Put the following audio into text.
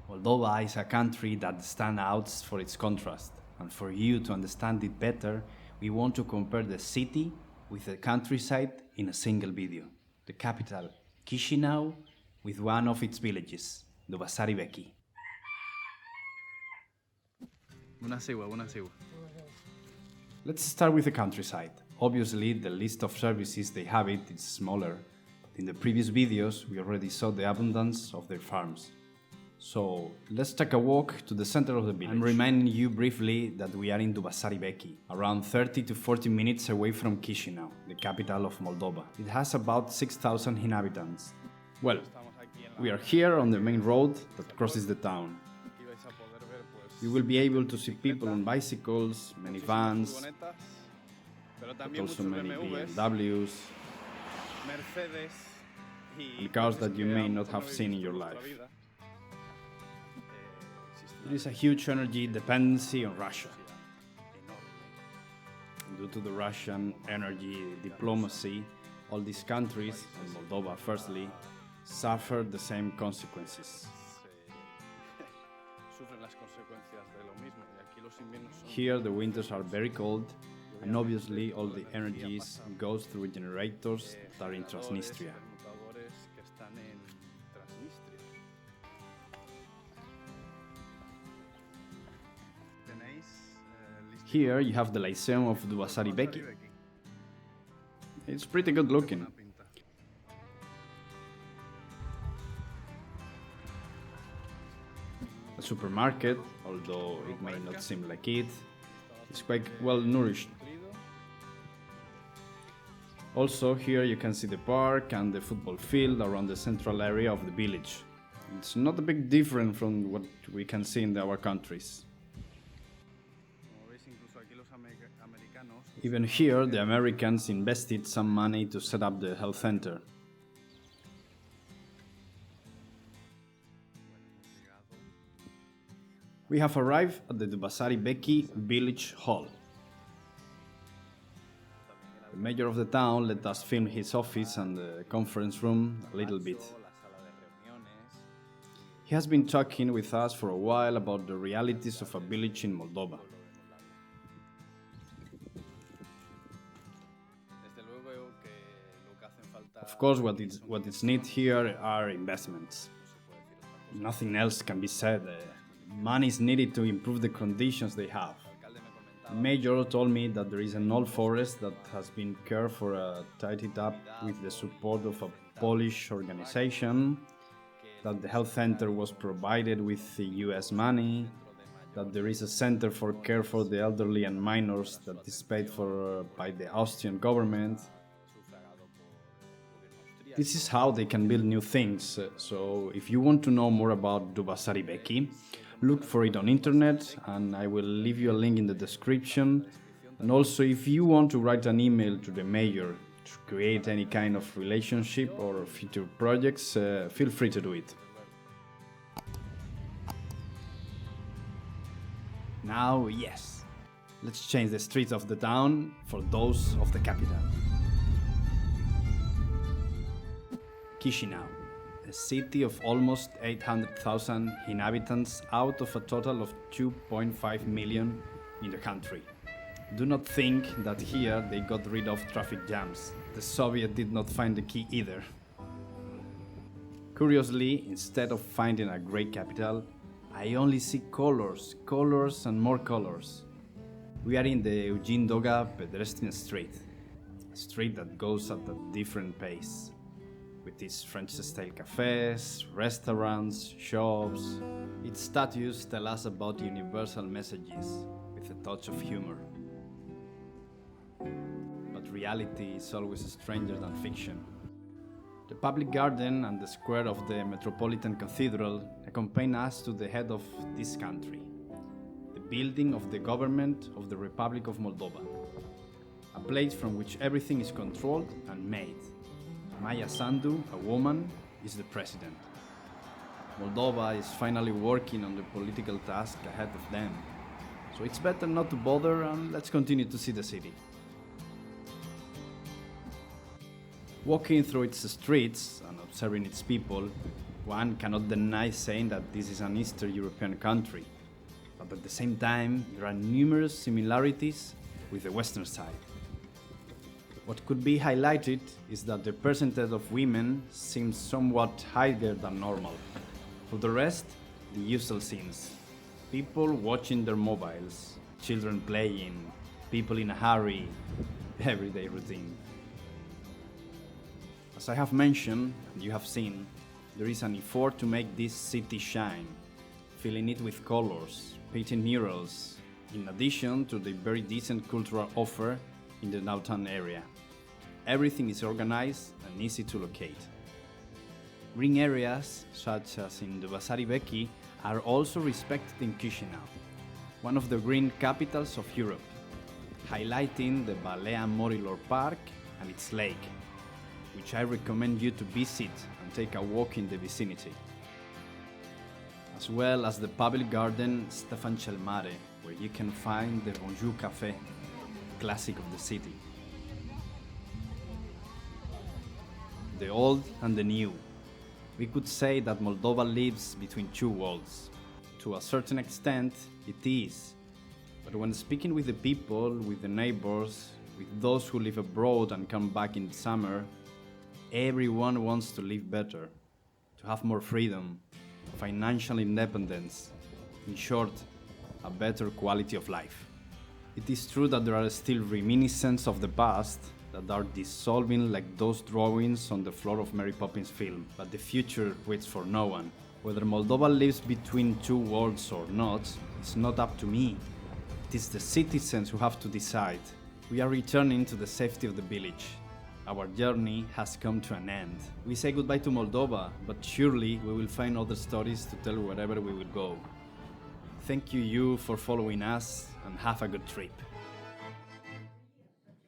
Moldova is a country that stands out for its contrast, and for you to understand it better, we want to compare the city with the countryside in a single video. The capital, Chisinau, with one of its villages, Dubasari Beki. Bună ziua, bună ziua. Let's start with the countryside. Obviously, the list of services they have is smaller, but in the previous videos we already saw the abundance of their farms. So let's take a walk to the center of the village. I'm reminding you briefly that we are in Dubasari Beki, around 30 to 40 minutes away from Chisinau, the capital of Moldova. It has about 6,000 inhabitants. Well, we are here on the main road that crosses the town. You will be able to see people on bicycles, many vans, but also many BMWs, and cars that you may not have seen in your life. There is a huge energy dependency on Russia. Due to the Russian energy diplomacy, all these countries, and Moldova firstly, suffered the same consequences. Here the winters are very cold, and obviously all the energies goes through generators that are in Transnistria. Here you have the Lyceum of Dubasari Beki. It's pretty good looking. A supermarket, although it may not seem like it, is quite well nourished. Also here you can see the park and the football field around the central area of the village. It's not a big difference from what we can see in our countries. Even here, the Americans invested some money to set up the health center. We have arrived at the Dubasari Beki Village Hall. The mayor of the town let us film his office and the conference room a little bit. He has been talking with us for a while about the realities of a village in Moldova. Of course, what is needed here are investments. Nothing else can be said. Money is needed to improve the conditions they have. The mayor told me that there is an old forest that has been cared for, tidied up with the support of a Polish organization, that the health center was provided with the US money, that there is a center for care for the elderly and minors that is paid for by the Austrian government. This is how they can build new things, so if you want to know more about Dubasari Beki, look for it on internet, and I will leave you a link in the description. And also, if you want to write an email to the mayor to create any kind of relationship or future projects, feel free to do it. Now, yes, let's change the streets of the town for those of the capital. Chisinau, a city of almost 800,000 inhabitants out of a total of 2.5 million in the country. Do not think that here they got rid of traffic jams. The Soviet did not find the key either. Curiously, instead of finding a great capital, I only see colors, colors and more colors. We are in the Eugene Doga pedestrian street, a street that goes at a different pace, with its French-style cafes, restaurants, shops. Its statues tell us about universal messages, with a touch of humor. But reality is always stranger than fiction. The public garden and the square of the Metropolitan Cathedral accompany us to the head of this country, the building of the government of the Republic of Moldova, a place from which everything is controlled and made. Maya Sandu, a woman, is the president. Moldova is finally working on the political task ahead of them, so it's better not to bother, and let's continue to see the city. Walking through its streets and observing its people, One cannot deny saying that this is an Eastern European country, but at the same time, there are numerous similarities with the Western side. What could be highlighted is that the percentage of women seems somewhat higher than normal. For the rest, the usual scenes. People watching their mobiles, children playing, people in a hurry, everyday routine. As I have mentioned, and you have seen, there is an effort to make this city shine, filling it with colors, painting murals, in addition to the very decent cultural offer in the downtown area. Everything is organized and easy to locate. Green areas, such as in the Vasari Beki, are also respected in Chisinau, one of the green capitals of Europe, highlighting the Balea Morilor Park and its lake, which I recommend you to visit and take a walk in the vicinity, as well as the public garden Stefan Cel Mare, where you can find the Bonjour Café, classic of the city. The old and the new. We could say that Moldova lives between two worlds. To a certain extent, it is. But when speaking with the people, with the neighbors, with those who live abroad and come back in the summer, everyone wants to live better, to have more freedom, financial independence, in short, a better quality of life. It is true that there are still reminiscences of the past that are dissolving like those drawings on the floor of Mary Poppins film, but the future waits for no one. Whether Moldova lives between two worlds or not, it's not up to me. It is the citizens who have to decide. We are returning to the safety of the village. Our journey has come to an end. We say goodbye to Moldova, but surely we will find other stories to tell wherever we will go. Thank you for following us, and have a good trip.